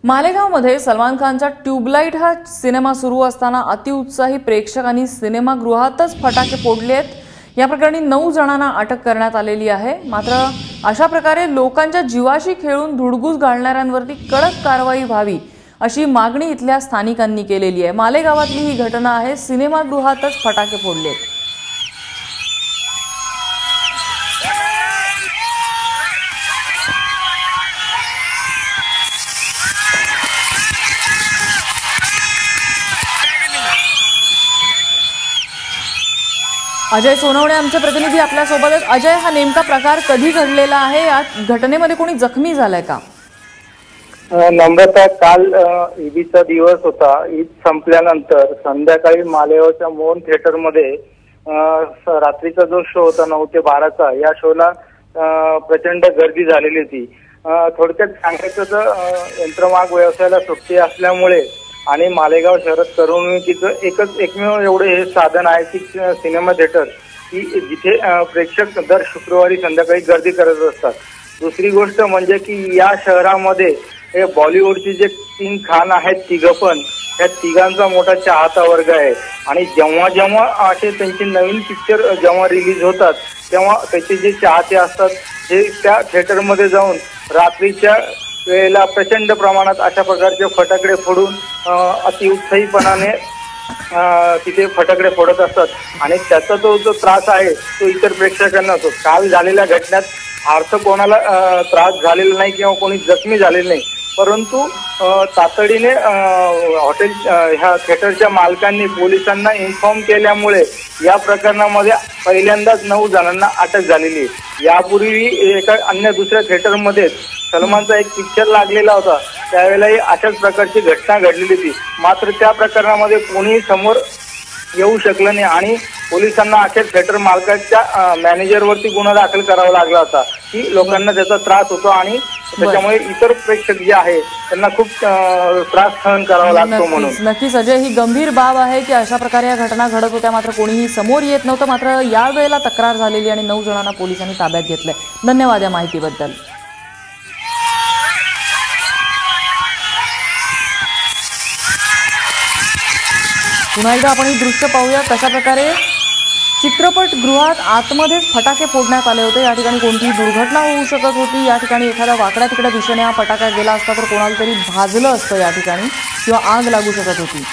मालेगावमध्ये सलमान खानचा ट्यूबलाइट हा सिनेमा सुरू असताना अतिउत्साही प्रेक्षकांनी सिनेमागृहातच फटाके फोडलेत। या प्रकरणी 9 जणांना अटक करण्यात आलेली आहे। मात्र अशा प्रकारे लोकांच्या जीवाशी खेळून धुडगूस घालणाऱ्यांवरती कडक कारवाई व्हावी अशी मागणी इथल्या स्थानिकांनी केलेली आहे। मालेगावातली ही घटना आहे, सिनेमागृहातच फटाके फोडलेत। अजय सोनवणे आमचे प्रतिनिधी आपल्या सोबत आहेत। अजय, हा नेमका प्रकार कधी घडलेला आहे? या घटनेमध्ये कोणी जखमी झालाय का? नम्रता, काल ईदचा दिवस होता। ईद संपल्यानंतर संध्याकाळी मालेगावच्या मोहन थिएटरमध्ये रात्रीचा जो शो होता 9 ते 12चा, या शोला प्रचंड गर्दी झालेली होती। थोडक्यात सांगायचं तर यंत्रमाग व्यवसायाला सुट्टी असल्यामुळे आणि मालेगाव शहरात करमणुकीचं एकमेव एवढे हे साधन आहे की सिनेमा थिएटर, की जिथे प्रेक्षक दर शुक्रवारी संध्याकाळी गर्दी करत असतात। दुसरी गोष्ट म्हणजे की या शहरामध्ये हे बॉलिवूडचे जे किंग खान आहेत तिघं पण, या तिघांचा मोठा चाहता वर्ग आहे। आणि जेव्हा जेव्हा असे त्यांचे नवीन पिक्चर जेव्हा रिलीज होतात तेव्हा त्याचे जे चाहते असतात हे त्या थिएटरमध्ये जाऊन रात्रीच्या वेळेला प्रचंड प्रमाणात अशा प्रकारचे फटाकडे फोडून अतिउत्साहीपणाने तिथे फटाकडे फोडत असतात। आणि त्याचा तो जो त्रास आहे तो इतर प्रेक्षकांना होतो। काल झालेल्या घटनेत फारसं कोणाला त्रास झालेला नाही किंवा कोणी जखमी झालेलं नाही, परंतु तातडीने हॉटेल ह्या थिएटरच्या मालकांनी पोलिसांना इन्फॉर्म केल्यामुळे या प्रकरणामध्ये पहिल्यांदाच 9 जणांना अटक झालेली आहे। यापूर्वी एका अन्य दुसऱ्या थिएटरमध्ये सलमानचा एक पिक्चर लागलेला होता, त्यावेळेलाही अशाच प्रकारची घटना घडलेली होती। मात्र त्या प्रकरणामध्ये कोणीही समोर येऊ शकलं नाही आणि पोलिसांना अखेर थिएटर मालकाच्या मॅनेजरवरती गुन्हा दाखल करावा लागला होता की लोकांना त्याचा त्रास होतो आणि त्याच्यामुळे इतर प्रेक्षक जे आहे त्यांना खूप त्रास सहन करावा लागतो म्हणून। नक्कीच अजय, ही गंभीर बाब आहे की अशा प्रकारे या घटना घडत होत्या मात्र कोणीही समोर येत नव्हतं। मात्र यावेळेला तक्रार झालेली आणि 9 जणांना पोलिसांनी ताब्यात घेतलंय। धन्यवाद या माहितीबद्दल। पुन्हा एकदा आपण ही दृश्य पाहूया, कशा प्रकारे चित्रपटगृहात आतमध्येच फटाके फोडण्यात आले होते। या ठिकाणी कोणतीही दुर्घटना होऊ शकत होती। या ठिकाणी एखाद्या वाकड्या तिकड्या दिशेने हा फटाका गेला असता तर कोणाला तरी भाजलं असतं या ठिकाणी किंवा आग लागू शकत होती।